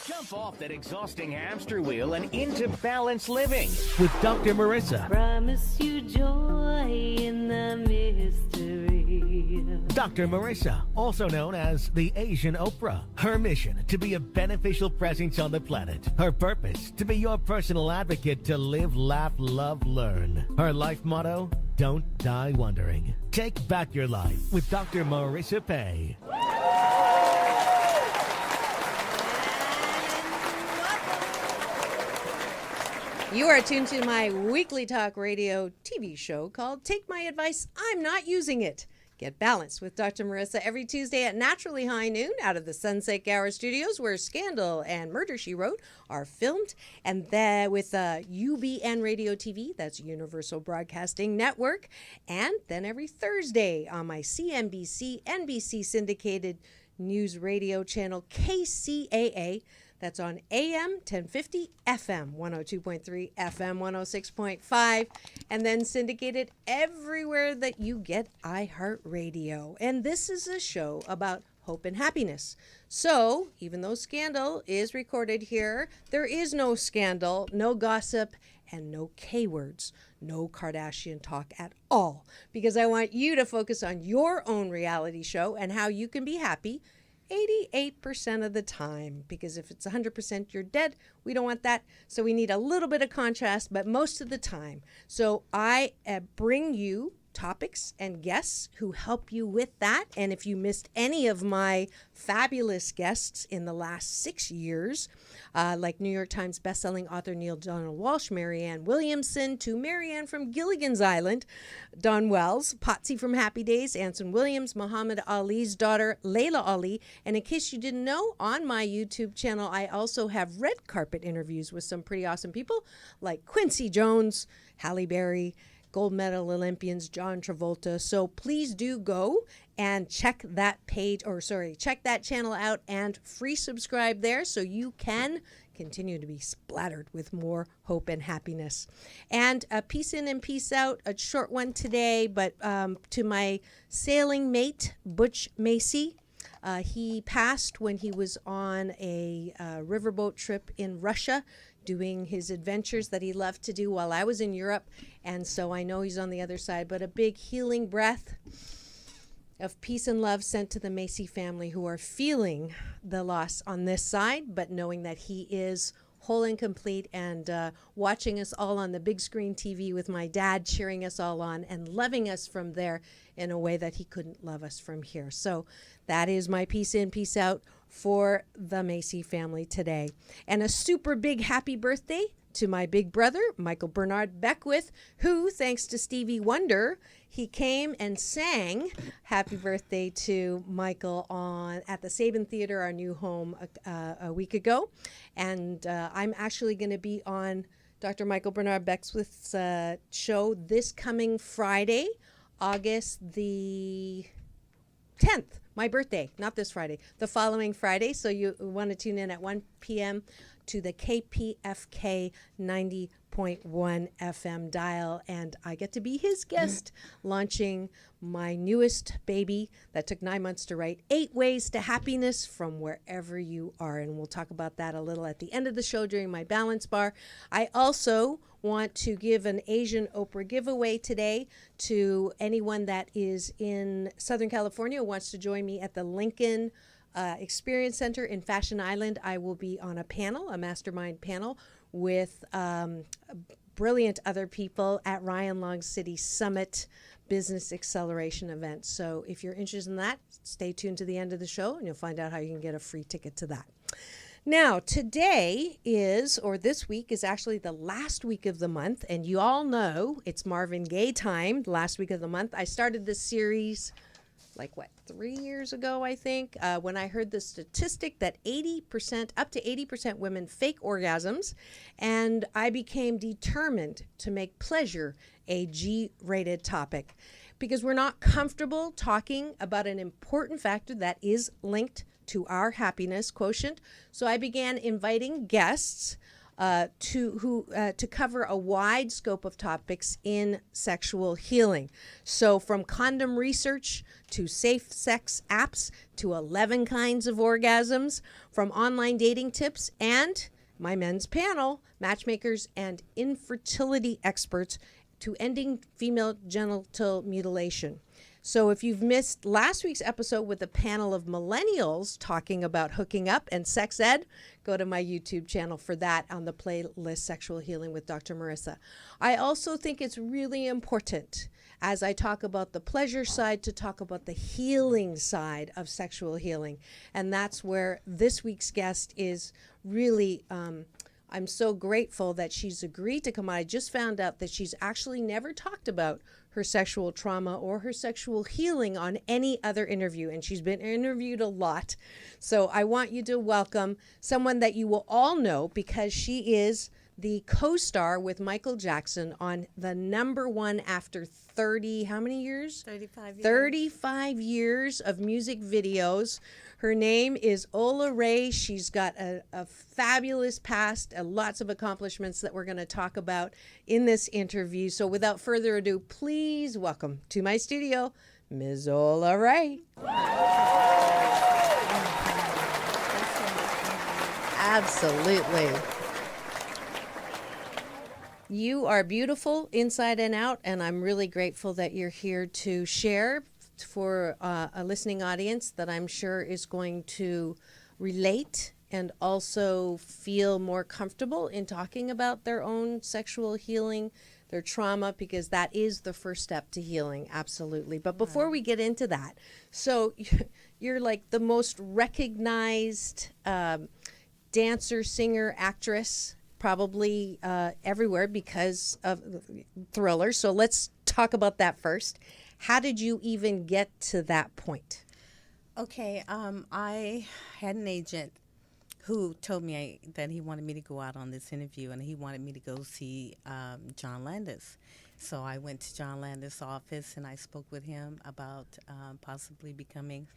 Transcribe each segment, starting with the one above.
Jump off that exhausting hamster wheel and into balanced living with Dr. Marissa. Promise you joy in the mystery. Dr. Marissa, also known as the Asian Oprah. Her mission, to be a beneficial presence on the planet. Her purpose, to be your personal advocate to live, laugh, love, learn. Her life motto, don't die wondering. Take back your life with Dr. Marissa Pay. You are tuned to my weekly talk radio TV show called Take My Advice, I'm Not Using It. Get balanced with Dr. Marissa every Tuesday at naturally high noon out of the Sunset Gower Studios, where Scandal and Murder, She Wrote are filmed. And then with UBN Radio TV, that's Universal Broadcasting Network. And then every Thursday on my CNBC, NBC syndicated news radio channel KCAA. That's on AM 1050, FM 102.3, FM 106.5, and then syndicated everywhere that you get iHeartRadio. And this is a show about hope and happiness. So, even though Scandal is recorded here, there is no scandal, no gossip, and no K-words, no Kardashian talk at all. Because I want you to focus on your own reality show and how you can be happy 88% of the time, because if it's 100%, you're dead. We don't want that. So we need a little bit of contrast, but most of the time. So I bring you topics and guests who help you with that. And if you missed any of my fabulous guests in the last 6 years, like New York Times bestselling author Neil Donald Walsh, Marianne Williamson, to Marianne from Gilligan's Island, Dawn Wells, Potsy from Happy Days, Anson Williams, Muhammad Ali's daughter, Layla Ali. And in case you didn't know, on my YouTube channel, I also have red carpet interviews with some pretty awesome people like Quincy Jones, Halle Berry, gold medal Olympians, John Travolta. So please do go and check that check that channel out and free subscribe there so you can continue to be splattered with more hope and happiness. And peace in and peace out, a short one today, but to my sailing mate, Butch Macy. He passed when he was on a riverboat trip in Russia, doing his adventures that he loved to do while I was in Europe. And so I know he's on the other side, but a big healing breath of peace and love sent to the Macy family, who are feeling the loss on this side, but knowing that he is whole and complete, and watching us all on the big screen TV with my dad cheering us all on and loving us from there in a way that he couldn't love us from here. So that is my peace in, peace out for the Macy family today. And a super big happy birthday to my big brother, Michael Bernard Beckwith, who, thanks to Stevie Wonder, he came and sang happy birthday to Michael at the Sabin Theater, our new home, a week ago. And I'm actually going to be on Dr. Michael Bernard Beckwith's show this coming Friday, August the 10th, my birthday, not this Friday, the following Friday. So you want to tune in at 1 p.m. to the KPFK 90.1 FM dial, and I get to be his guest launching my newest baby that took 9 months to write, 8 Ways to Happiness from Wherever You Are. And we'll talk about that a little at the end of the show during my balance bar. I also want to give an Asian Oprah giveaway today to anyone that is in Southern California who wants to join me at the Lincoln Experience Center in Fashion Island. I will be on a panel, a mastermind panel, with brilliant other people at Ryan Long City Summit Business Acceleration event. So if you're interested in that, stay tuned to the end of the show and you'll find out how you can get a free ticket to that. Now, today this week is actually the last week of the month, and you all know it's Marvin Gaye time, the last week of the month. I started this series 3 years ago, I think, when I heard the statistic that up to 80% women fake orgasms, and I became determined to make pleasure a G-rated topic, because we're not comfortable talking about an important factor that is linked to our happiness quotient. So I began inviting guests to cover a wide scope of topics in sexual healing. So from condom research to safe sex apps to 11 kinds of orgasms, from online dating tips and my men's panel, matchmakers and infertility experts, to ending female genital mutilation. So if you've missed last week's episode with a panel of millennials talking about hooking up and sex ed, go to my YouTube channel for that on the playlist Sexual Healing with Dr. Marissa. I also think it's really important, as I talk about the pleasure side, to talk about the healing side of sexual healing. And that's where this week's guest is really... I'm so grateful that she's agreed to come on. I just found out that she's actually never talked about her sexual trauma or her sexual healing on any other interview, and she's been interviewed a lot. So I want you to welcome someone that you will all know, because she is the co-star with Michael Jackson on the #1 after 30, how many years? 35 years. 35 years of music videos. Her name is Ola Ray. She's got a fabulous past and lots of accomplishments that we're going to talk about in this interview. So without further ado, please welcome to my studio, Ms. Ola Ray. Absolutely. You are beautiful inside and out, and I'm really grateful that you're here to share for a listening audience that I'm sure is going to relate and also feel more comfortable in talking about their own sexual healing, their trauma, because that is the first step to healing, absolutely. But before we get into that, so you're like the most recognized dancer, singer, actress, probably everywhere because of Thriller. So let's talk about that first. How did you even get to that point? Okay, I had an agent who told me that he wanted me to go out on this interview, and he wanted me to go see John Landis. So I went to John Landis' office, and I spoke with him about possibly becoming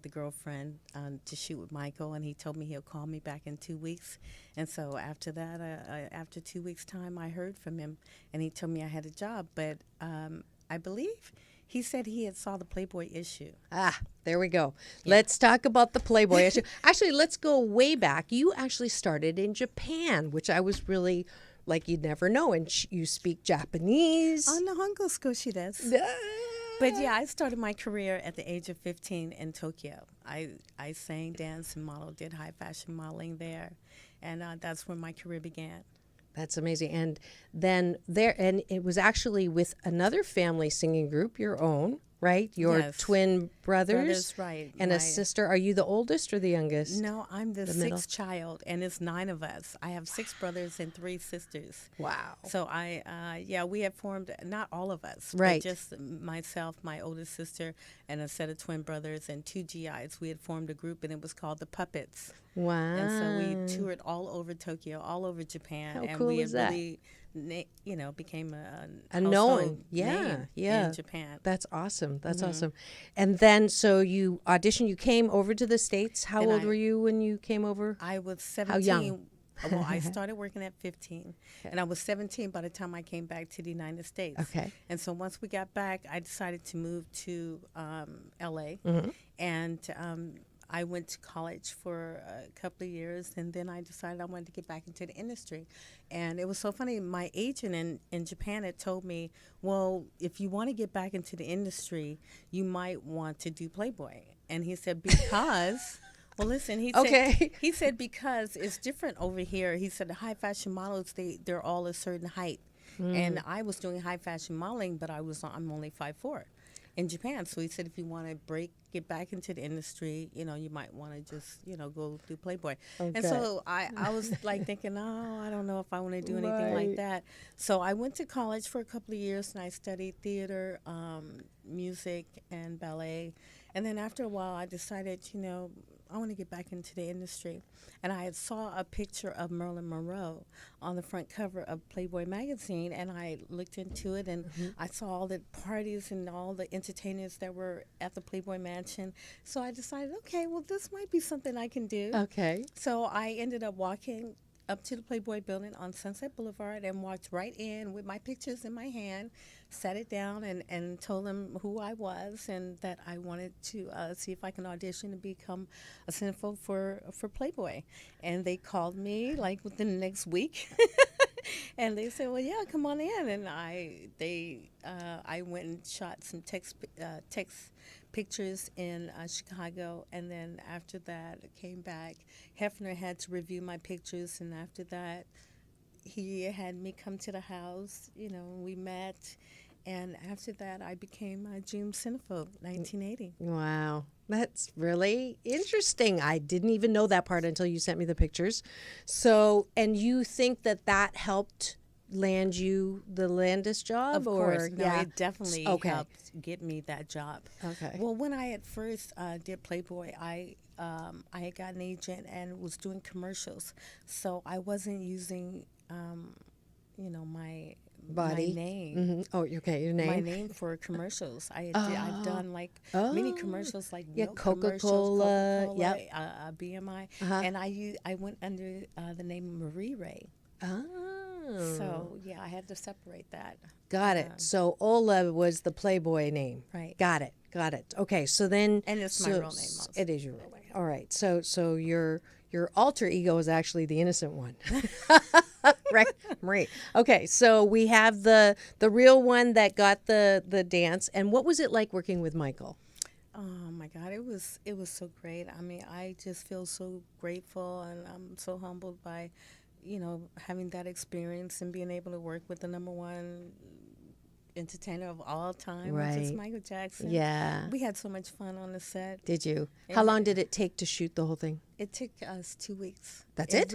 the girlfriend to shoot with Michael, and he told me he'll call me back in 2 weeks. And so after that, after 2 weeks' time, I heard from him, and he told me I had a job. But I believe he said he had saw the Playboy issue. Ah, there we go. Yeah. Let's talk about the Playboy issue. Actually, let's go way back. You actually started in Japan, which I was really like, you'd never know. And you speak Japanese. Oh, no, hongo skoshi desu. But yeah, I started my career at the age of 15 in Tokyo. I sang, danced, and modeled, did high fashion modeling there. And that's where my career began. That's amazing. And then and it was actually with another family singing group, your own, right? Your yes. twin brothers. Right. And a sister. Are you the oldest or the youngest? No, I'm the middle? sixth child, and it's 9 of us. I have 6 brothers and 3 sisters. Wow. So we have formed, not all of us, right, but just myself, my oldest sister, and a set of twin brothers and 2 GIs. We had formed a group, and it was called the Puppets. Wow. And so we toured all over Tokyo, all over Japan. How and cool we is that? really, became a known name in Japan. That's awesome. That's awesome. And then, so you auditioned, you came over to the States. How old were you when you came over? I was 17. How young? Well, I started working at 15, and I was 17 by the time I came back to the United States. Okay. And so once we got back, I decided to move to L.A., and I went to college for a couple of years, and then I decided I wanted to get back into the industry. And it was so funny. My agent in Japan had told me, well, if you want to get back into the industry, you might want to do Playboy. And he said, because... Well, listen, he said because it's different over here. He said the high fashion models, they're all a certain height. And I was doing high fashion modeling, but I'm only 5'4" in Japan. So he said if you want to get back into the industry, you might want to just, go do Playboy. Okay. And so I was like thinking, I don't know if I want to do anything like that. So I went to college for a couple of years, and I studied theater, music, and ballet. And then after a while, I decided, I want to get back into the industry. And I had saw a picture of Marilyn Monroe on the front cover of Playboy magazine, and I looked into it, and I saw all the parties and all the entertainers that were at the Playboy Mansion. So I decided, okay, well, this might be something I can do. Okay. So I ended up walking up to the Playboy building on Sunset Boulevard and walked right in with my pictures in my hand, sat it down and told them who I was and that I wanted to see if I can audition and become a centerfold for Playboy. And they called me like within the next week. And they said, well, yeah, come on in. And I went and shot some text pictures in Chicago, and then after that I came back. Hefner had to review my pictures, and after that he had me come to the house, we met, and after that I became June Centerfold, 1980. Wow. That's really interesting. I didn't even know that part until you sent me the pictures. So, and you think that helped land you the Landis job? Of course. No, it definitely helped get me that job. Okay. Well, when I at first did Playboy, I had got an agent and was doing commercials, so I wasn't using, my body, my name. Mm-hmm. Oh, okay, your name. My name for commercials. I've done like many commercials, like milk Coca-Cola, Coca-Cola, yep. BMI, Uh-huh. and I went under the name Marie Ray. Oh. So yeah, I had to separate that. Got it. So Ola was the Playboy name. Right. Got it. Okay. So then, And it's my real name also. It is your real name. All right. So your alter ego is actually the innocent one. Right, Marie. Okay. So we have the real one that got the dance. And what was it like working with Michael? Oh my God, it was so great. I mean, I just feel so grateful, and I'm so humbled by, having that experience and being able to work with the #1 entertainer of all time, which is Right. Michael Jackson. Yeah. We had so much fun on the set. Did you? And How long did it take to shoot the whole thing? It took us 2 weeks. That's it?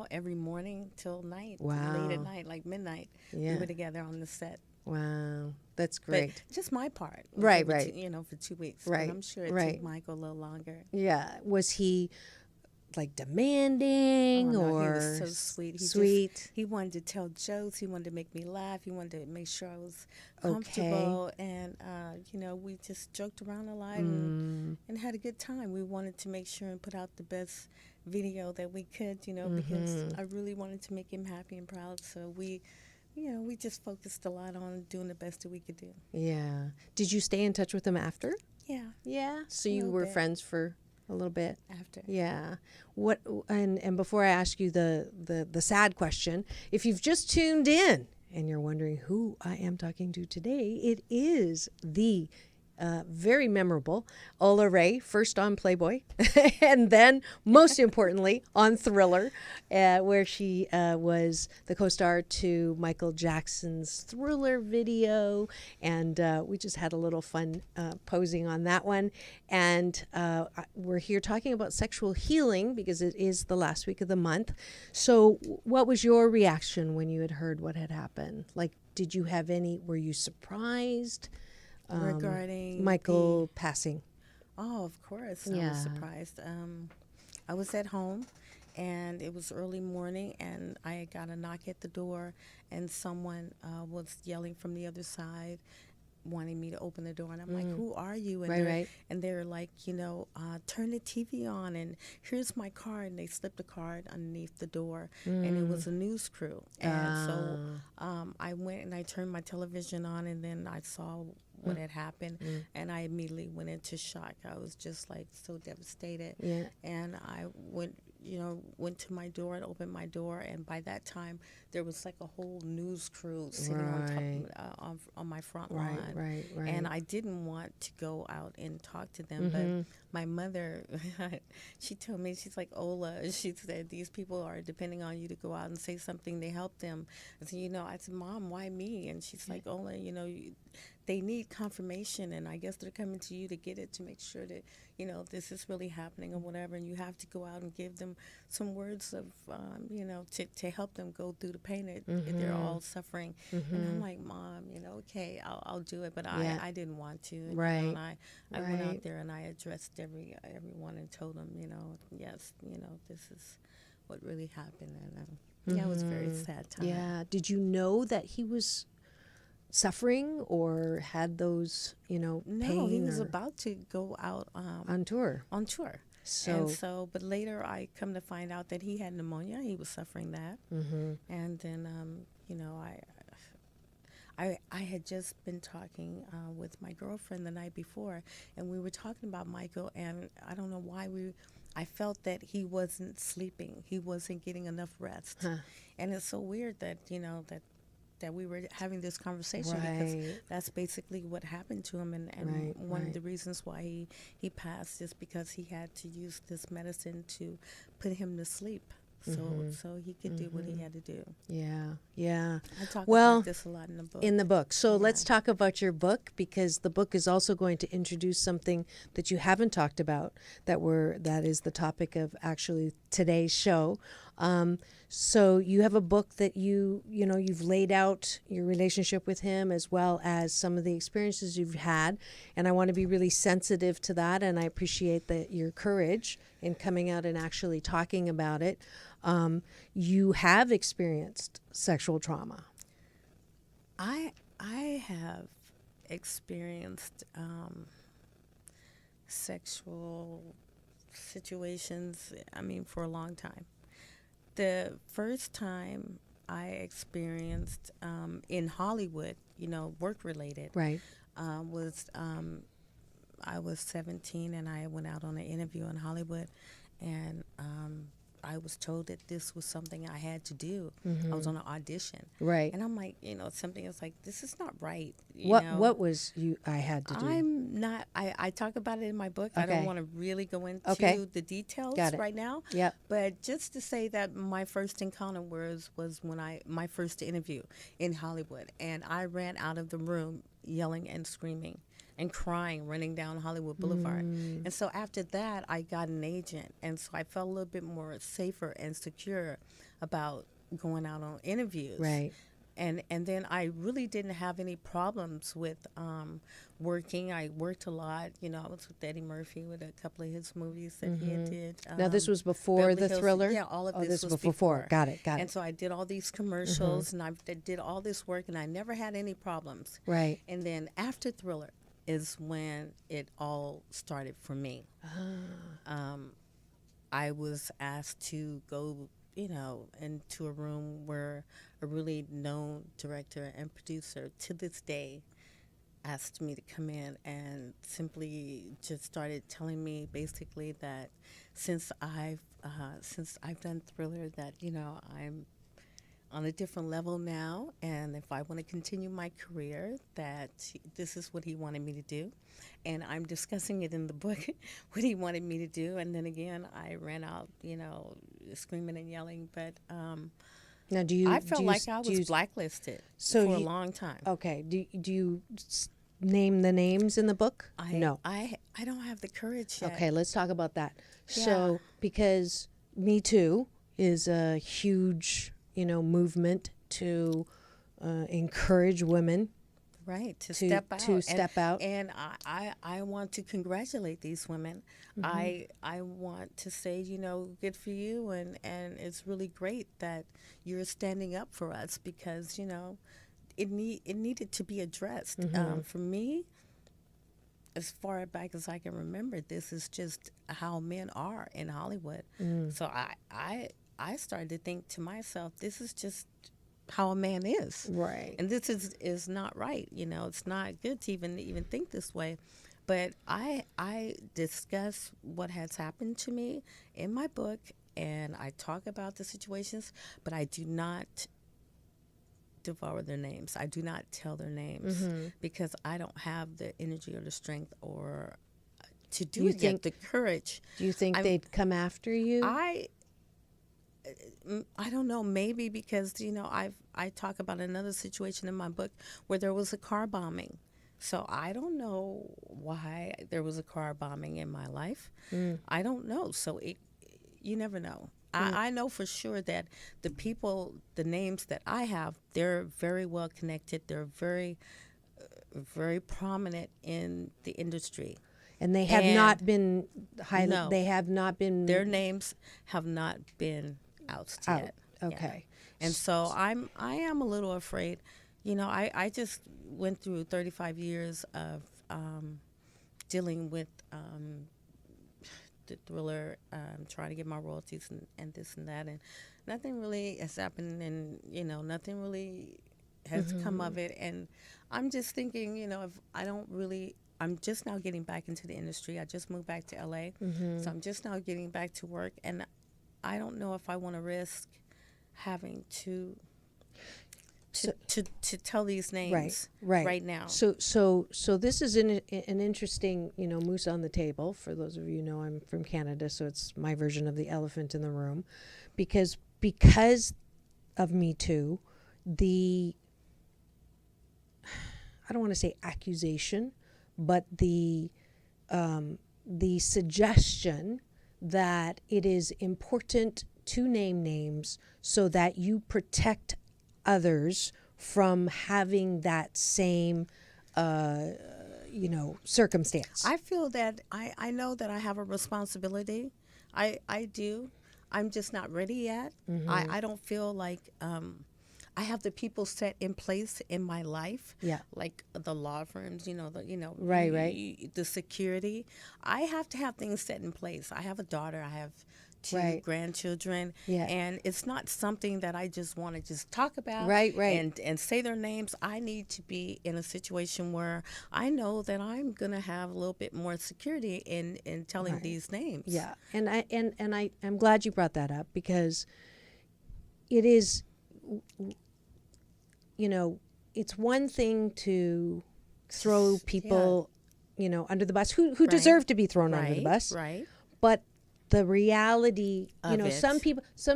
Every morning till night. Wow. Late at night, like midnight. Yeah. We were together on the set. Wow. That's great. But just my part. Right, for right. for 2 weeks. Right, But I'm sure it right. took Michael a little longer. Yeah. Was he like demanding Oh, no, or he was so sweet. He wanted to tell jokes. He wanted to make me laugh. He wanted to make sure I was comfortable. And, we just joked around a lot and had a good time. We wanted to make sure and put out the best video that we could, because I really wanted to make him happy and proud. So we just focused a lot on doing the best that we could do. Yeah. Did you stay in touch with him after? Yeah. Yeah. So A you little were bit. friends for a little bit. After. Yeah. What and before I ask you the sad question, if you've just tuned in and you're wondering who I am talking to today, it is the very memorable Ola Ray, first on Playboy, and then, most importantly, on Thriller, where she was the co-star to Michael Jackson's Thriller video, and we just had a little fun posing on that one. And we're here talking about sexual healing because it is the last week of the month. So what was your reaction when you had heard what had happened? Like, did you have were you surprised? Regarding Michael passing. Oh, of course. I Yeah. was surprised. I was at home, and it was early morning, and I got a knock at the door, and someone was yelling from the other side, wanting me to open the door. And I'm like, who are you? And Right. And they're like, turn the TV on, and here's my card. And they slipped a card underneath the door, and it was a news crew. And so I went and I turned my television on, and then I saw what had happened, and I immediately went into shock. I was just like so devastated. Yeah. And I went to my door and opened my door, and by that time there was like a whole news crew sitting on top on my front lawn. Right. And I didn't want to go out and talk to them, but my mother, she told me, she's like, Ola, she said, these people are depending on you to go out and say something to help them. I said, I said, Mom, why me? And she's like, Ola, they need confirmation, and I guess they're coming to you to get it, to make sure that this is really happening or whatever, and you have to go out and give them some words of to help them go through the pain that they're all suffering. And I'm like, Mom, okay, I'll do it, but I didn't want to. Right. And I went out there and I addressed everyone and told them, yes, this is what really happened, and yeah, it was a very sad time. Yeah. Did you know that he was suffering or had those, No, pain? he was about to go out on tour. on tour. But later I come to find out that he had pneumonia. He was suffering that. And then, I had just been talking with my girlfriend the night before, and we were talking about Michael, and I don't know why I felt that he wasn't sleeping. He wasn't getting enough rest. And it's so weird that, that we were having this conversation because that's basically what happened to him. And one of the reasons why he passed is because he had to use this medicine to put him to sleep. So he could do what he had to do. Yeah. I talk about this a lot in the book. So let's talk about your book, because the book is also going to introduce something that you haven't talked about that is the topic of actually today's show. So you have a book that you've laid out your relationship with him as well as some of the experiences you've had, and I want to be really sensitive to that, and I appreciate your courage in coming out and actually talking about it. You have experienced sexual trauma. I have experienced sexual situations, for a long time. The first time I experienced in Hollywood, work related, was I was 17 and I went out on an interview in Hollywood, and I was told that this was something I had to do. I was on an audition. Right. And I'm like, something is like, this is not right. What was I had to do? I'm not, I talk about it in my book. Okay. I don't want to really go into the details right now. Yep. But just to say that my first encounter was when my first interview in Hollywood. And I ran out of the room yelling and screaming and crying, running down Hollywood Boulevard. And so after that, I got an agent. And so I felt a little bit more safer and secure about going out on interviews. Right. And then I really didn't have any problems with working. I worked a lot. I was with Eddie Murphy with a couple of his movies that he had did. Now, this was before Beverly the Hills. Thriller? Yeah, all of this was before. Got it. And so I did all these commercials, and I did all this work, and I never had any problems. Right. And then after Thriller is when it all started for me. I was asked to go, into a room where a really known director and producer to this day asked me to come in and simply just started telling me basically that since I've done Thriller, that I'm on a different level now, and if I want to continue my career, that this is what he wanted me to do. And I'm discussing it in the book, what he wanted me to do. And then again, I ran out, screaming and yelling. But now, I felt like I was blacklisted for a long time. Okay. Do you name the names in the book? No. I don't have the courage yet. Okay, let's talk about that. Yeah. So, because Me Too is a huge movement to encourage women to step out. And I want to congratulate these women. I want to say, good for you, and it's really great that you're standing up for us, because it needed to be addressed. For me, as far back as I can remember, this is just how men are in Hollywood. So I started to think to myself, this is just how a man is. Right. And this is not right. It's not good to even think this way. But I discuss what has happened to me in my book, and I talk about the situations, but I do not devour their names. I do not tell their names because I don't have the energy or the strength or to do it yet, the courage. Do you think they'd come after you? I don't know, maybe because, I talk about another situation in my book where there was a car bombing. So I don't know why there was a car bombing in my life. I don't know. So you never know. I know for sure that the people, the names that I have, they're very well connected. They're very, very prominent in the industry. And they have not been highlighted. No, they have not been. Their names have not been out yet. Okay. Yeah. And so I am a little afraid. I just went through 35 years of dealing with the Thriller, trying to get my royalties and this and that, and nothing really has happened, and nothing really has come of it. And I'm just thinking, if I don't really, I'm just now getting back into the industry. I just moved back to LA, so I'm just now getting back to work, and I don't know if I want to risk having to tell these names right now. So this is an interesting, moose on the table. For those of you who know, I'm from Canada, so it's my version of the elephant in the room, because of Me Too, I don't want to say accusation, but the suggestion that it is important to name names so that you protect others from having that same circumstance. I feel that I know that I have a responsibility. I do. I'm just not ready yet. I don't feel like I have the people set in place in my life. Yeah. Like the law firms, Right. The security. I have to have things set in place. I have a daughter. I have two grandchildren. Yeah. And it's not something that I just want to just talk about. Right. And say their names. I need to be in a situation where I know that I'm going to have a little bit more security in telling these names. Yeah. And I'm glad you brought that up, because it is, it's one thing to throw people, under the bus who deserve to be thrown under the bus. Right. But the reality, Of some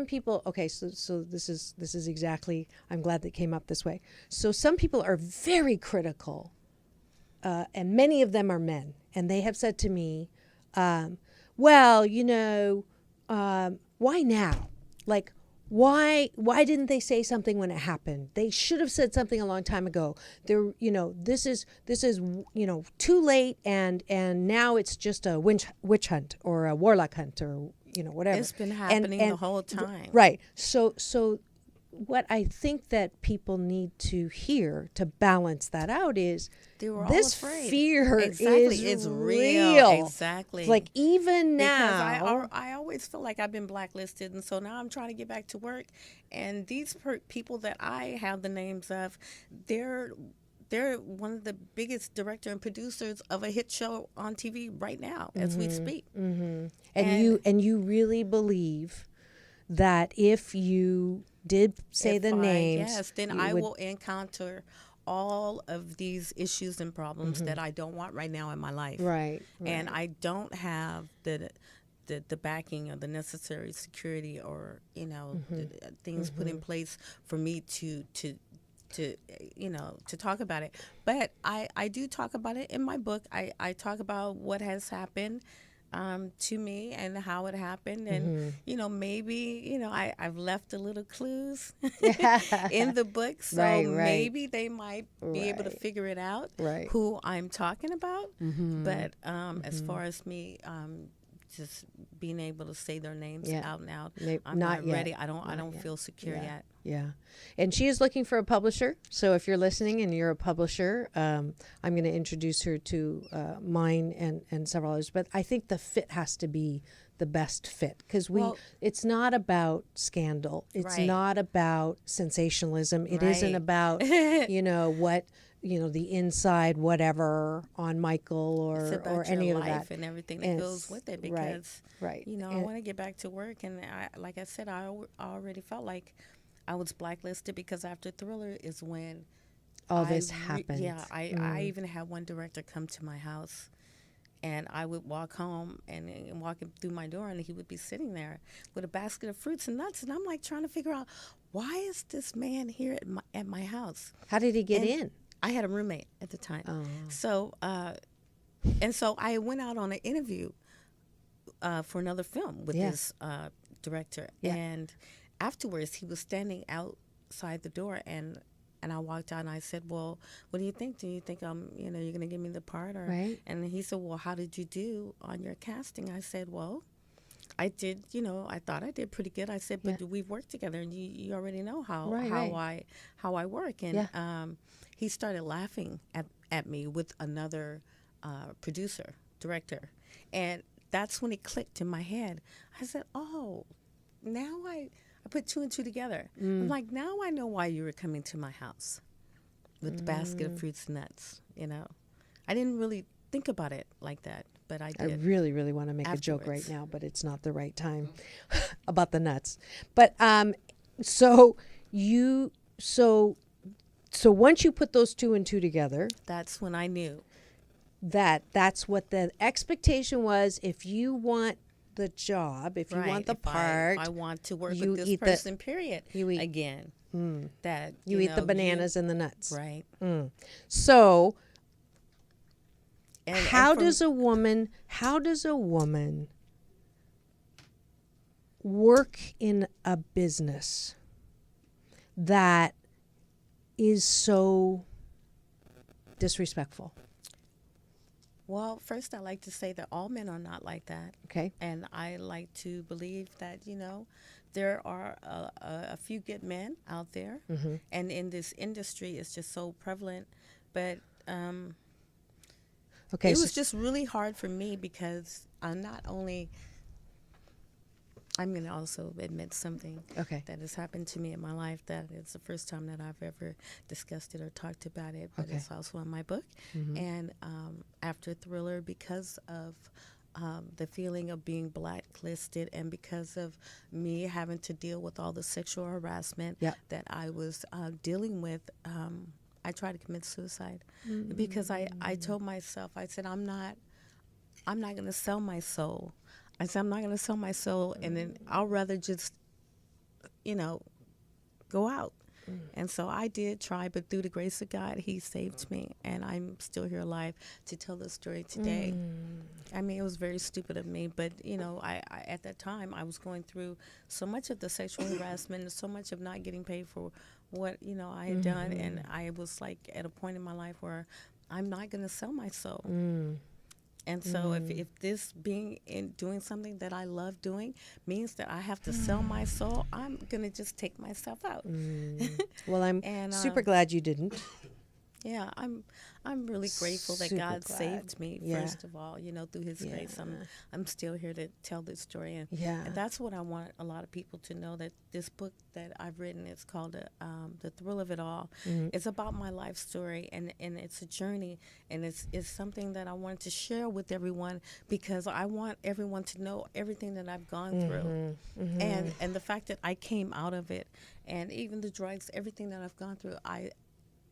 people, okay, so this is exactly, I'm glad that came up this way. So some people are very critical, and many of them are men, and they have said to me, why now? Like, why didn't they say something when it happened? They should have said something a long time ago. This is too late, and now it's just a witch hunt or a warlock hunt or whatever. It's been happening the whole time. Right. So what I think that people need to hear to balance that out is they were this all afraid. fear Exactly. is it's real. Exactly. Like even now, because I always feel like I've been blacklisted, and so now I'm trying to get back to work. And these people that I have the names of, they're one of the biggest director and producers of a hit show on TV right now as we speak. Mm-hmm. And you really believe that if you did say the names, yes, then I will encounter all of these issues and problems that I don't want right now in my life. Right. And I don't have the backing of the necessary security or the things put in place for me to talk about it. But I do talk about it in my book. I talk about what has happened to me and how it happened, and maybe I've left a little clues in the book, so maybe they might be able to figure it out who I'm talking about. But as far as me just being able to say their names out and out, I'm not ready. I don't feel secure yet. Yeah. And she is looking for a publisher. So if you're listening and you're a publisher, I'm going to introduce her to mine and several others. But I think the fit has to be the best fit, because it's not about scandal. It's not about sensationalism. It isn't about, what, the inside whatever on Michael or any of that. And everything that goes with it, because, I want to get back to work. And like I said, I already felt like I was blacklisted, because after Thriller is when all this happened. I even had one director come to my house, and I would walk home and walking through my door, and he would be sitting there with a basket of fruits and nuts, and I'm like trying to figure out, why is this man here at my house? How did he get in? I had a roommate at the time. Oh. So so I went out on an interview for another film with this director, and afterwards he was standing outside the door, and I walked out and I said, well, what do you think? Do you think you're going to give me the part? And he said, well, how did you do on your casting? I said, well, I did, I thought I did pretty good. I said, but we've worked together, and you already know how I work. And he started laughing at me with another director. And that's when it clicked in my head. I said, oh, now I put two and two together. I'm like, now I know why you were coming to my house with the basket of fruits and nuts, you know. I didn't really think about it like that, but I did. I really, really want to make a joke right afterwards. now, but it's not the right time about the nuts. But so once you put those two and two together, That's when I knew. that's what the expectation was. If you want the job, if you want the part, I want to work you with this eat person, period. you eat- again. That you eat the know, bananas and the nuts. right. So And how from- does a woman work in a business that is so disrespectful? Well, first I like to say that all men are not like that. Okay. And I like to believe that, you know, there are a few good men out there. And in this industry, it's just so prevalent. But Okay. it was just really hard for me because I'm going to also admit something Okay. that has happened to me in my life that it's the first time that I've ever discussed it or talked about it, but Okay. it's also in my book. And after Thriller, because of the feeling of being blacklisted and because of me having to deal with all the sexual harassment Yep. that I was dealing with, I tried to commit suicide because I told myself, I said, I'm not going to sell my soul. I said, I'm not going to sell my soul, and then I'll rather just, you know, go out. And so I did try, but through the grace of God, He saved me, and I'm still here alive to tell this story today. I mean, it was very stupid of me, but, you know, I at that time, I was going through so much of the sexual harassment and so much of not getting paid for what, you know, I had done, and I was, like, at a point in my life where I'm not going to sell my soul. And so if this being in doing something that I love doing means that I have to sell my soul, I'm going to just take myself out. Well, I'm And, super glad you didn't. Yeah, I'm really grateful that Super God glad. saved me, Yeah. first of all, you know, through His grace. I'm still here to tell this story. And, Yeah. and that's what I want a lot of people to know, that this book that I've written, it's called The Thrill of It All. It's about my life story, and it's a journey, and it's something that I wanted to share with everyone because I want everyone to know everything that I've gone through. And the fact that I came out of it, and even the drugs, everything that I've gone through,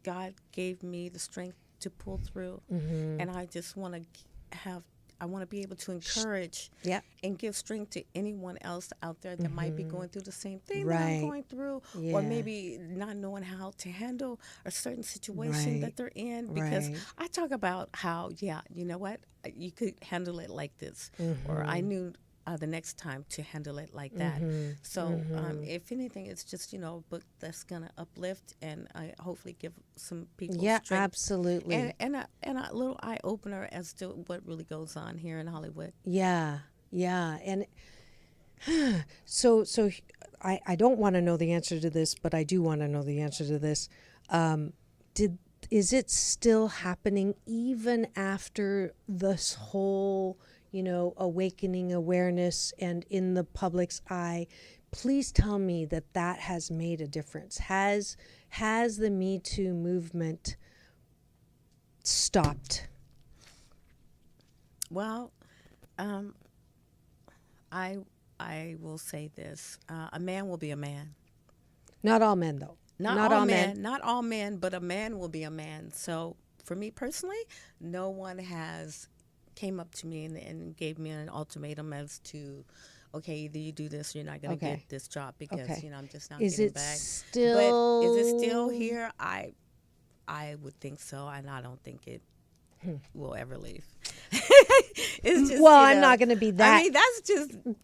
God gave me the strength to pull through, and I just want to be able to encourage Yeah. and give strength to anyone else out there that might be going through the same thing that Right. I'm going through, Yeah. or maybe not knowing how to handle a certain situation Right. that they're in. Because Right. I talk about how, yeah, you know what, you could handle it like this, or I knew the next time to handle it like that. So if anything, it's just, you know, a book that's going to uplift and hopefully give some people Yeah, strength. absolutely. And a little eye opener as to what really goes on here in Hollywood. Yeah, yeah, and so I don't want to know the answer to this, but I do want to know the answer to this. Is it still happening even after this whole, you know, awakening awareness and in the public's eye? Please tell me that has made a difference. Has the Me Too movement stopped? Well, I will say this: a man will be a man. Not all men, though. Not all men. Not all men, but a man will be a man. So for me personally, no one has came up to me and gave me an ultimatum as to, okay, either you do this or you're not going to Okay. get this job because Okay. you know I'm just not Is getting it back. still? But is it still here? I would think so, and I don't think it will ever leave. It's just, Well, you I'm know, not going to be that. I mean,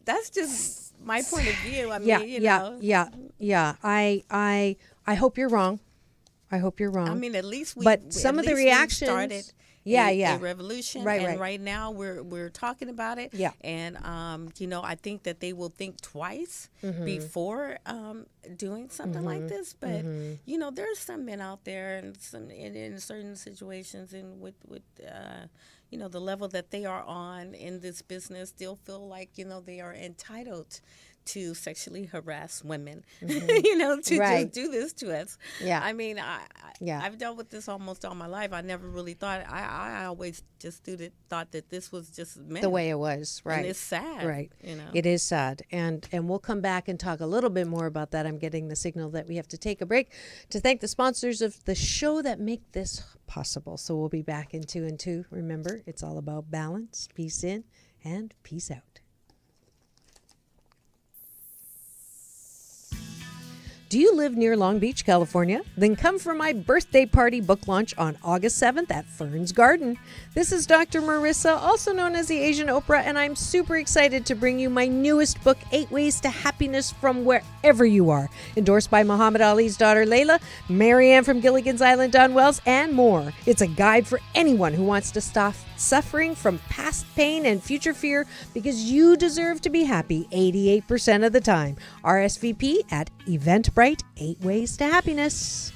that's just my point of view. I mean, you know. Yeah. I hope you're wrong. I hope you're wrong. I mean, at least we. But some of the reactions. started. Yeah. A revolution, Right, and right. right now we're talking about it. Yeah. And you know, I think that they will think twice before doing something like this. But you know, there's some men out there, and some in certain situations, and with the level that they are on in this business, still feel like, they are entitled to sexually harass women, to Right. just do this to us. Yeah. I mean, Yeah. I've dealt with this almost all my life. I never really thought, I always just thought that this was just men. The way it was, right? And it's sad. Right. You know. It is sad. And we'll come back and talk a little bit more about that. I'm getting the signal that we have to take a break to thank the sponsors of the show that make this possible. So we'll be back in 2 and 2. Remember, it's all about balance, peace in, and peace out. Do you live near Long Beach, California? Then come for my birthday party book launch on August 7th at Fern's Garden. This is Dr. Marissa, also known as the Asian Oprah, and I'm super excited to bring you my newest book, 8 Ways to Happiness from Wherever You Are, endorsed by Muhammad Ali's daughter Layla, Marianne from Gilligan's Island, Don Wells, and more. It's a guide for anyone who wants to stop suffering from past pain and future fear, because you deserve to be happy 88% of the time. RSVP at Eventbrite, 8 Ways to Happiness.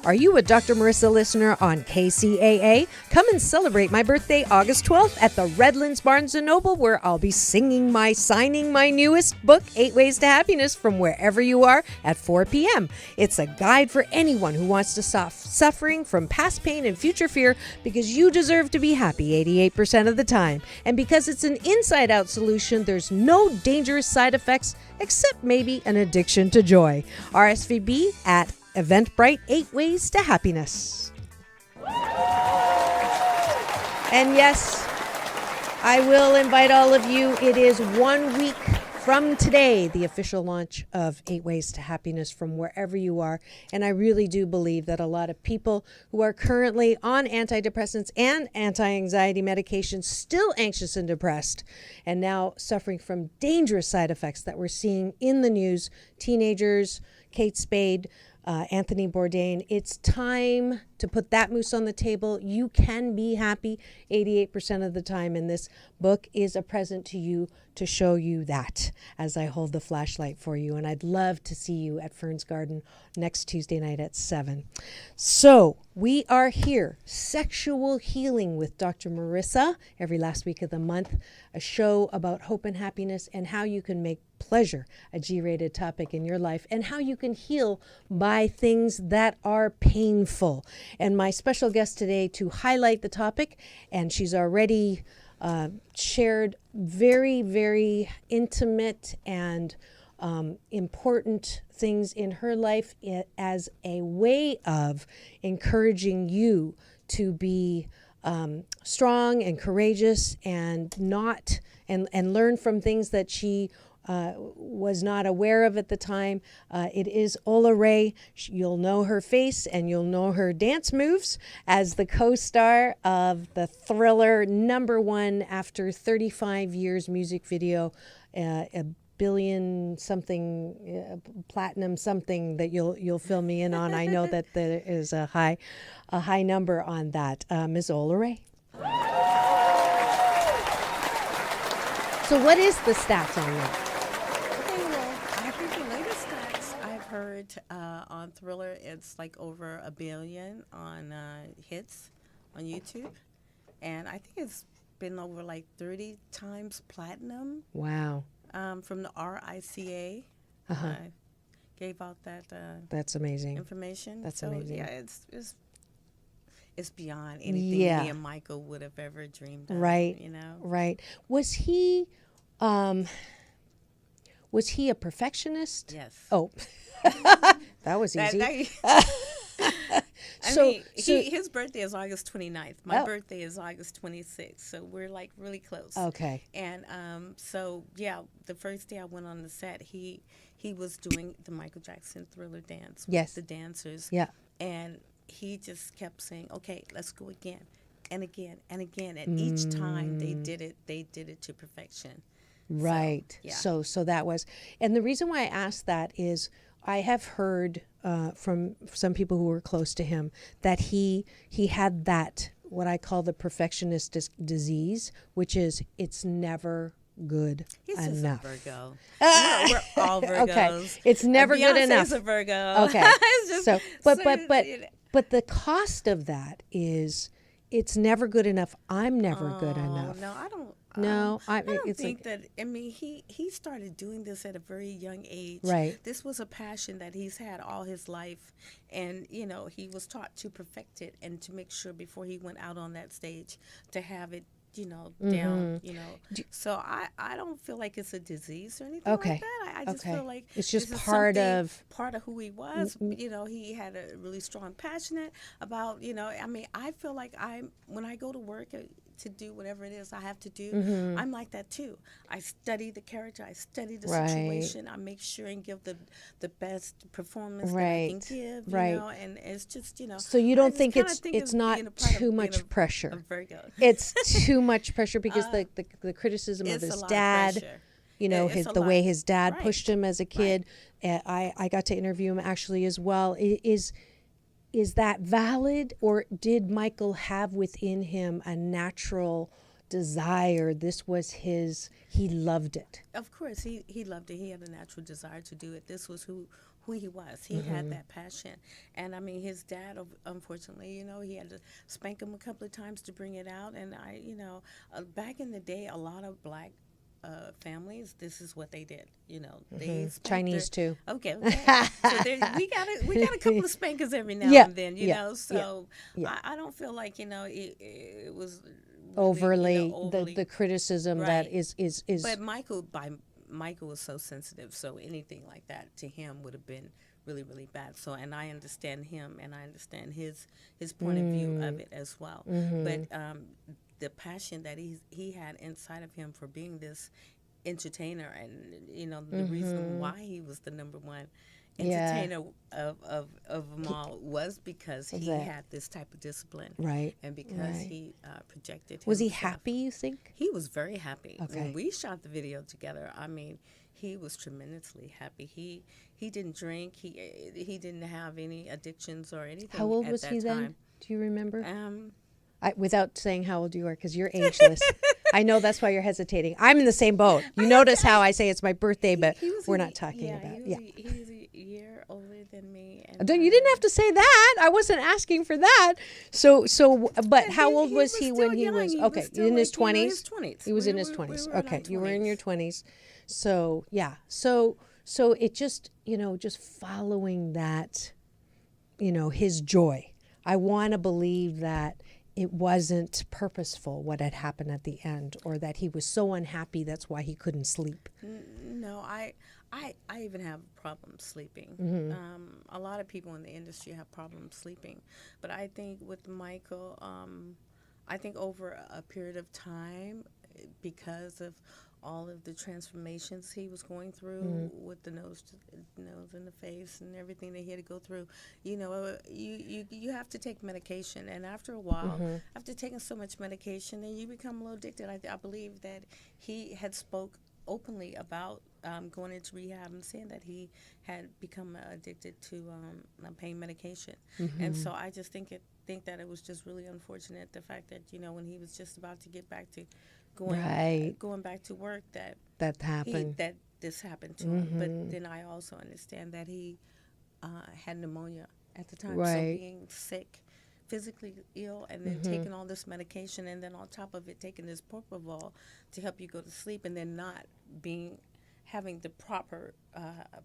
Are you a Dr. Marissa listener on KCAA? Come and celebrate my birthday August 12th at the Redlands Barnes & Noble, where I'll be signing my newest book, 8 Ways to Happiness from Wherever You Are, at 4 p.m. It's a guide for anyone who wants to stop suffering from past pain and future fear, because you deserve to be happy 88% of the time. And because it's an inside-out solution, there's no dangerous side effects except maybe an addiction to joy. RSVP at Eventbrite, 8 Ways to Happiness. And yes, I will invite all of you. It is 1 week from today, the official launch of 8 Ways to Happiness from Wherever You Are. And I really do believe that a lot of people who are currently on antidepressants and anti-anxiety medications, still anxious and depressed, and now suffering from dangerous side effects that we're seeing in the news, teenagers, Kate Spade, Anthony Bourdain. It's time to put that moose on the table. You can be happy 88% of the time, and this book is a present to you to show you that as I hold the flashlight for you. And I'd love to see you at Fern's Garden next Tuesday night at 7. So we are here, Sexual Healing with Dr. Marissa, every last week of the month, a show about hope and happiness and how you can make pleasure a G-rated topic in your life, and how you can heal by things that are painful. And my special guest today to highlight the topic, and she's already shared very, very intimate and important things in her life as a way of encouraging you to be strong and courageous and learn from things that she was not aware of at the time. It is Ola Ray. You'll know her face and you'll know her dance moves as the co-star of the Thriller #1 after 35 years music video, a billion something, platinum something that you'll fill me in on. I know that there is a high number on that. Ms. Ola Ray. So what is the stats on that? I think the latest stats I've heard on Thriller, it's like over 1 billion on hits on YouTube. And I think it's been over like 30 times platinum. Wow. From the RICA. Gave out that That's amazing. information. That's so, amazing. Yeah, it's beyond anything Yeah. me and Michael would have ever dreamed of. Right. You know? Right. Was he a perfectionist? Yes. Oh, that was easy. His birthday is August 29th. My Oh. birthday is August 26th, so we're like really close. Okay. And so yeah, the first day I went on the set, he was doing the Michael Jackson Thriller dance with Yes. the dancers. Yeah. And he just kept saying, "Okay, let's go again, and again, and again." And each time they did it to perfection. Right. yeah. So that was, and the reason why I asked that is I have heard from some people who were close to him that he had that, what I call the perfectionist disease, which is it's never good He's enough. just a Virgo. We're all Virgos. Okay. It's never good enough. Beyonce's a Virgo. Okay. It's just, So, but you know. but the cost of that is it's never good enough. I'm never good enough. No, I don't. No, I don't it's think like, that. I mean, he started doing this at a very young age. Right. This was a passion that he's had all his life, and he was taught to perfect it and to make sure before he went out on that stage to have it, down. So I don't feel like it's a disease or anything Okay. like that. I just Okay. feel like It's just this is part something- of- who he was. He had a really strong passionate about. I mean, I feel like when I go to work to do whatever it is I have to do, I'm like that too. I study the character, I study the Right. situation, I make sure and give the best performance Right. that I can give, Right. and it's just, So you don't I just think kinda it's it's not being a part of too being much a pressure? Virgo. It's too much pressure because the criticism of It's a his lot of dad, pressure. his It's a the way lot. his dad Right. pushed him as a kid. I got to interview him actually as well. Is that valid, or did Michael have within him a natural desire? This was he loved it. Of course, he loved it. He had a natural desire to do it. This was who he was. He had that passion. And I mean, his dad, unfortunately, he had to spank him a couple of times to bring it out. And back in the day, a lot of black families, this is what they did. They spanked Chinese too. Okay. So we got a couple of spankers every now Yeah, and then. yeah, So yeah. I don't feel like it was really, Overly, overly the criticism that Right. is But Michael was so sensitive, so anything like that to him would have been really, really bad. So, and I understand him, and I understand his point of view of it as well. But the passion that he had inside of him for being this entertainer, and the reason why he was the number one entertainer of them all was because he that. had this type of discipline, Right, and because right. he projected. Was he himself. happy, you think? He was very happy. Okay. When we shot the video together, I mean, he was tremendously happy. He didn't drink. He didn't have any addictions or anything. How old at was that he then? time. Do you remember? Um, Without saying how old you are, because you're ageless. I know that's why you're hesitating. I'm in the same boat. You notice how I say it's my birthday, but he was we're a- not talking about it. Yeah. He was a year older than me. And, You didn't have to say that. I wasn't asking for that. So, but how old he was was he when still he young. was He was okay still in his like, 20s? his 20s. He was in We his were- 20s. we were in Okay, our you were in your 20s. 20s. So yeah, so it just just following that, his joy. I want to believe that it wasn't purposeful what had happened at the end, or that he was so unhappy that's why he couldn't sleep. No, I even have problems sleeping. A lot of people in the industry have problems sleeping, but I think with Michael, I think over a period of time, because of all of the transformations he was going through with the nose in the face and everything that he had to go through, you have to take medication, and after a while, after taking so much medication, then you become a little addicted. I believe that he had spoke openly about going into rehab and saying that he had become addicted to pain medication, and so I just think that it was just really unfortunate, the fact that when he was just about to get back to going back to work, That happened. that this happened to him. But then I also understand that he had pneumonia at the time, so Right. being sick, physically ill, and then taking all this medication, and then on top of it taking this propofol to help you go to sleep, and then not having the proper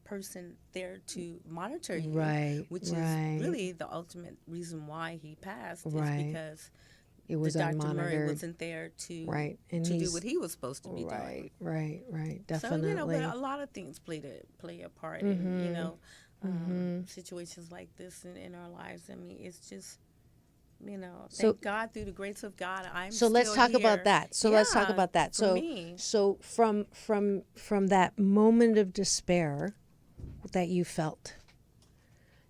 person there to monitor you, Right, which right. is really the ultimate reason why he passed, Right. is because It was the Dr. Murray unmonitored. wasn't there to Right, and to do he's- what he was supposed to be doing. Right, So definitely. but a lot of things play a part, and situations like this in our lives. I mean, it's just, So- thank God, through the grace of God, I'm So let's still talk about here. that. So let's talk Yeah, about that. for So me. so from that moment of despair that you felt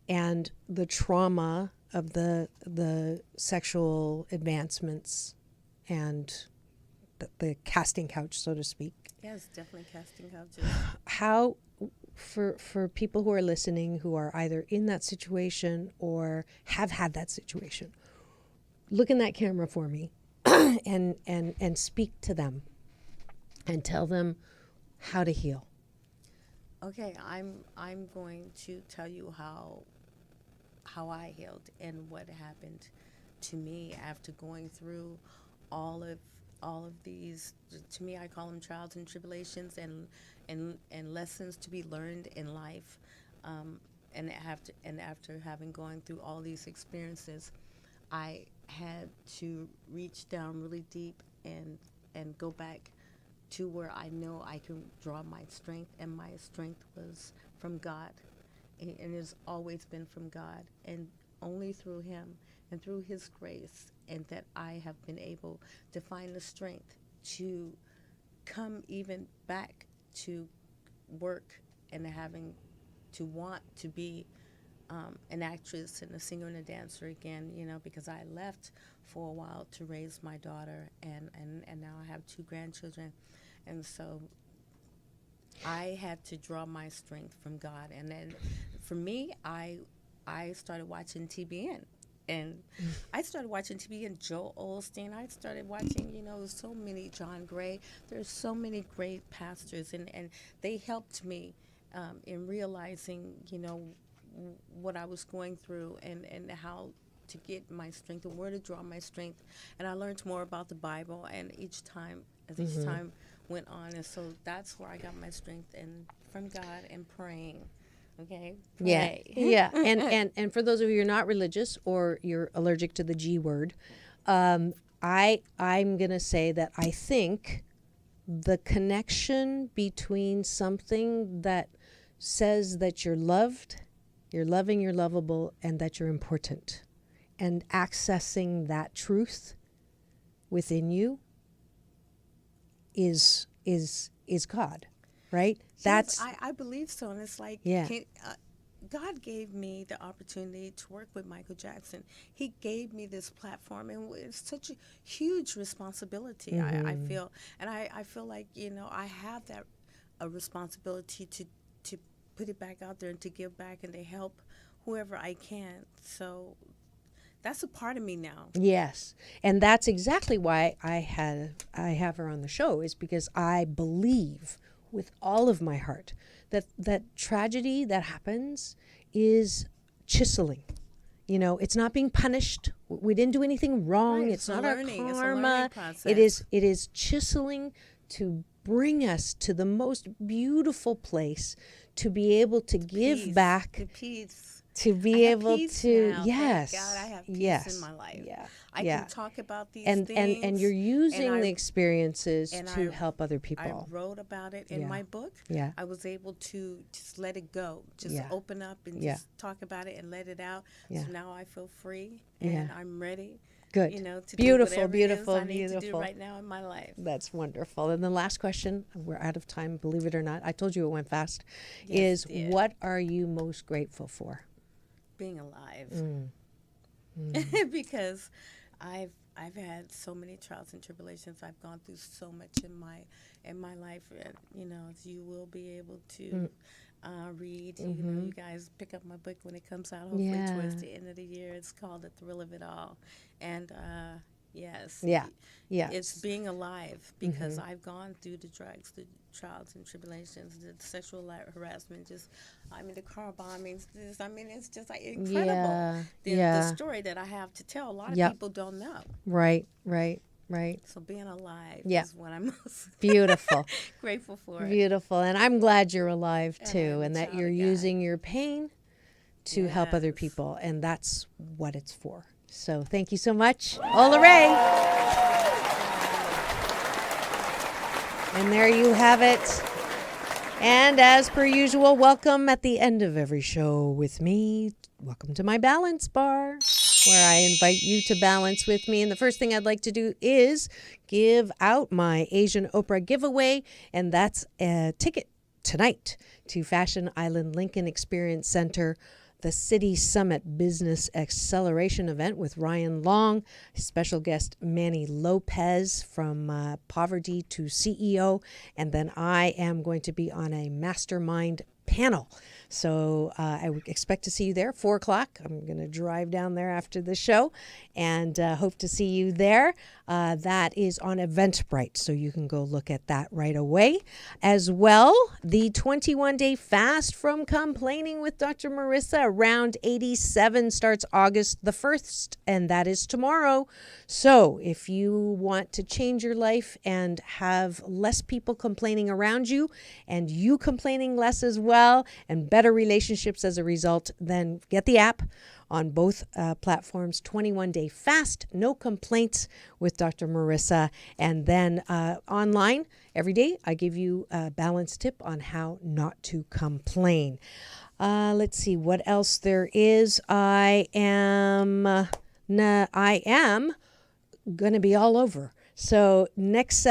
and the trauma of the sexual advancements and the casting couch, so to speak. Yes, definitely casting couches. How for people who are listening who are either in that situation or have had that situation, look in that camera for me and speak to them and tell them how to heal. Okay, I'm going to tell you how I healed and what happened to me after going through all of these. To me, I call them trials and tribulations and lessons to be learned in life. And after having gone through all these experiences, I had to reach down really deep and go back to where I know I can draw my strength, and my strength was from God, and it's always been from God, and only through Him and through His grace, and that I have been able to find the strength to come even back to work and having to want to be an actress and a singer and a dancer again, because I left for a while to raise my daughter, and now I have 2 grandchildren. And so I had to draw my strength from God. And then for me, I started watching TBN. And I started watching TBN, Joel Osteen. I started watching, so many, John Gray. There's so many great pastors, and they helped me in realizing, what I was going through and how to get my strength and where to draw my strength. And I learned more about the Bible, and each time went on, and so that's where I got my strength, and from God and praying. Okay. Pray. Yeah. And for those of you who are not religious or you're allergic to the G word, I'm gonna say that I think the connection between something that says that you're loved, you're loving, you're lovable, and that you're important, and accessing that truth within you is God, right? Yes, I believe so, and it's like, Yeah. God gave me the opportunity to work with Michael Jackson. He gave me this platform, and it's such a huge responsibility. I feel, and I feel like I have that a responsibility to put it back out there and to give back and to help whoever I can. So that's a part of me now. Yes, and that's exactly why I have her on the show, is because I believe with all of my heart that tragedy that happens is chiseling. It's not being punished. We didn't do anything wrong. Right, It's it's a not learning. our It's a karma. learning process. It is chiseling to bring us to the most beautiful place, to be able to give Peace, back, the peace. to I be have able peace to now. yes, Thank God I have peace yes, in my life. yeah, I yeah. can talk about these and things. and you're using and the experiences and to I- help other I people. wrote about it in Yeah. my book. Yeah. I was able to just let it go, just Yeah. open up and Yeah. just talk about it and let it out. Yeah. So now I feel free and Yeah. I'm ready. Good. To Beautiful, do whatever beautiful, it is I need to do beautiful. right now in my life. That's wonderful. And the last question, we're out of time, believe it or not. I told you it went fast. Yes, is it did. what are you most grateful for? Being alive, Mm. because I've had so many trials and tribulations. I've gone through so much in my life. As you will be able to read. You guys pick up my book when it comes out. Hopefully Yeah. towards the end of the year. It's called The Thrill of It All, and yes, Yeah. Yeah. it's being alive, because I've gone through the drugs, the trials and tribulations, the sexual harassment, the car bombings. It's just like incredible. Yeah, The yeah. story that I have to tell. A lot of Yep. people don't know. Right. So being alive Yeah. is what I'm most Beautiful. grateful for. Beautiful. And I'm glad you're alive And too, I'm a and that child you're of God. using your pain to help other Yes. people. And that's what it's for. So thank you so much. Ola Ray. And there you have it. And as per usual, welcome at the end of every show with me. Welcome to my balance bar, where I invite you to balance with me. And the first thing I'd like to do is give out my Asian Oprah giveaway, and that's a ticket tonight to Fashion Island Lincoln Experience Center, the City Summit Business Acceleration event with Ryan Long, special guest Manny Lopez from Poverty to CEO, and then I am going to be on a mastermind panel. So I would expect to see you there, 4 o'clock. I'm going to drive down there after the show and hope to see you there. That is on Eventbrite, so you can go look at that right away. As well, the 21-day fast from complaining with Dr. Marissa, round 87, starts August the 1st, and that is tomorrow. So if you want to change your life and have less people complaining around you and you complaining less as well and better relationships as a result, then get the app on both platforms. 21-day fast, no complaints with Dr. Marissa. And then online, every day, I give you a balance tip on how not to complain. Let's see what else there is. I am going to be all over. So next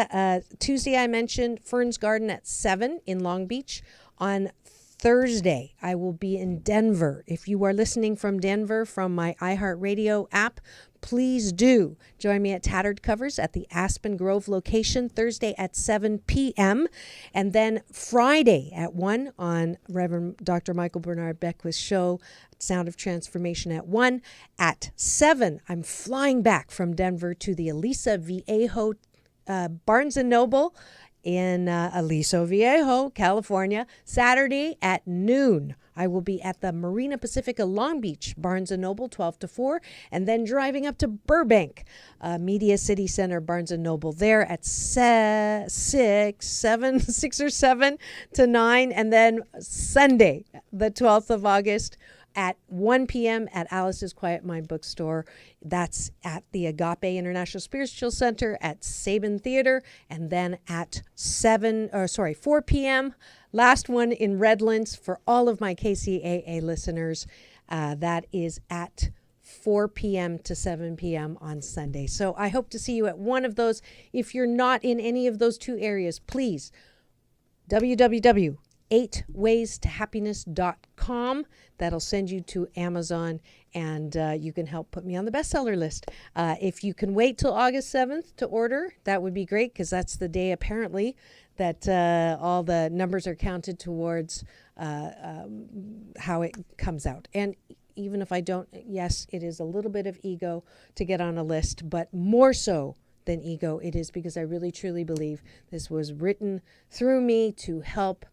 Tuesday, I mentioned Fern's Garden at 7 in Long Beach. On Thursday, I will be in Denver. If you are listening from Denver from my iHeartRadio app, please do join me at Tattered Covers at the Aspen Grove location, Thursday at 7 p.m. And then Friday at 1 on Reverend Dr. Michael Bernard Beckwith's show, Sound of Transformation at 1. At 7, I'm flying back from Denver to the Aliso Viejo Barnes & Noble in Aliso Viejo, California. Saturday at noon, I will be at the Marina Pacifica Long Beach Barnes & Noble, 12 to 4, and then driving up to Burbank, Media City Center Barnes & Noble there at 6 or 7 to 9, and then Sunday, the 12th of August, at 1 p.m. at Alice's Quiet Mind Bookstore. That's at the Agape International Spiritual Center at Sabin Theater. And then at 4 p.m., last one in Redlands for all of my KCAA listeners. That is at 4 p.m. to 7 p.m. on Sunday. So I hope to see you at one of those. If you're not in any of those two areas, please, www.8waystohappiness.com. That'll send you to Amazon, and you can help put me on the bestseller list. If you can wait till August 7th to order, that would be great, because that's the day apparently that all the numbers are counted towards how it comes out. And even if I don't, yes, it is a little bit of ego to get on a list, but more so than ego, it is because I really truly believe this was written through me to help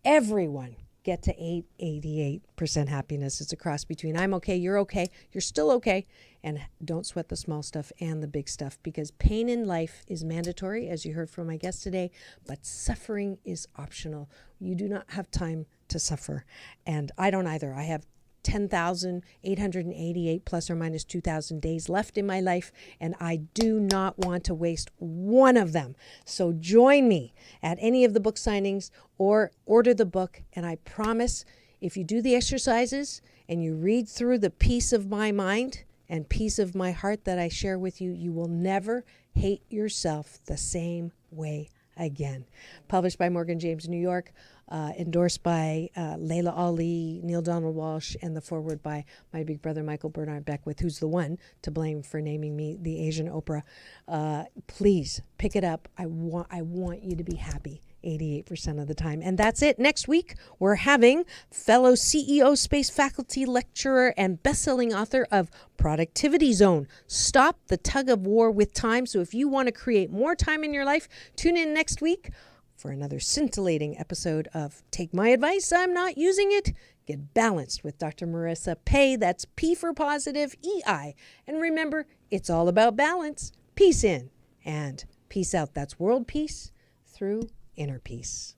everyone get to 88% happiness. It's a cross between I'm okay, you're still okay, and don't sweat the small stuff and the big stuff, because pain in life is mandatory, as you heard from my guest today, but suffering is optional. You do not have time to suffer, and I don't either. I have 10,888 plus or minus 2,000 days left in my life, and I do not want to waste one of them. So join me at any of the book signings or order the book, and I promise if you do the exercises and you read through the Peace of My Mind and Peace of My Heart that I share with you, you will never hate yourself the same way again. Published by Morgan James, New York. Endorsed by Layla Ali, Neil Donald Walsh, and the foreword by my big brother Michael Bernard Beckwith, who's the one to blame for naming me the Asian Oprah. Please pick it up. I want you to be happy 88% of the time. And that's it. Next week, we're having fellow CEO Space faculty lecturer and best-selling author of Productivity Zone, Stop the Tug of War with Time. So if you want to create more time in your life, tune in next week for another scintillating episode of Take My Advice, I'm Not Using It. Get balanced with Dr. Marissa Pay. That's P for positive, EI. And remember, it's all about balance. Peace in and peace out. That's world peace through inner peace.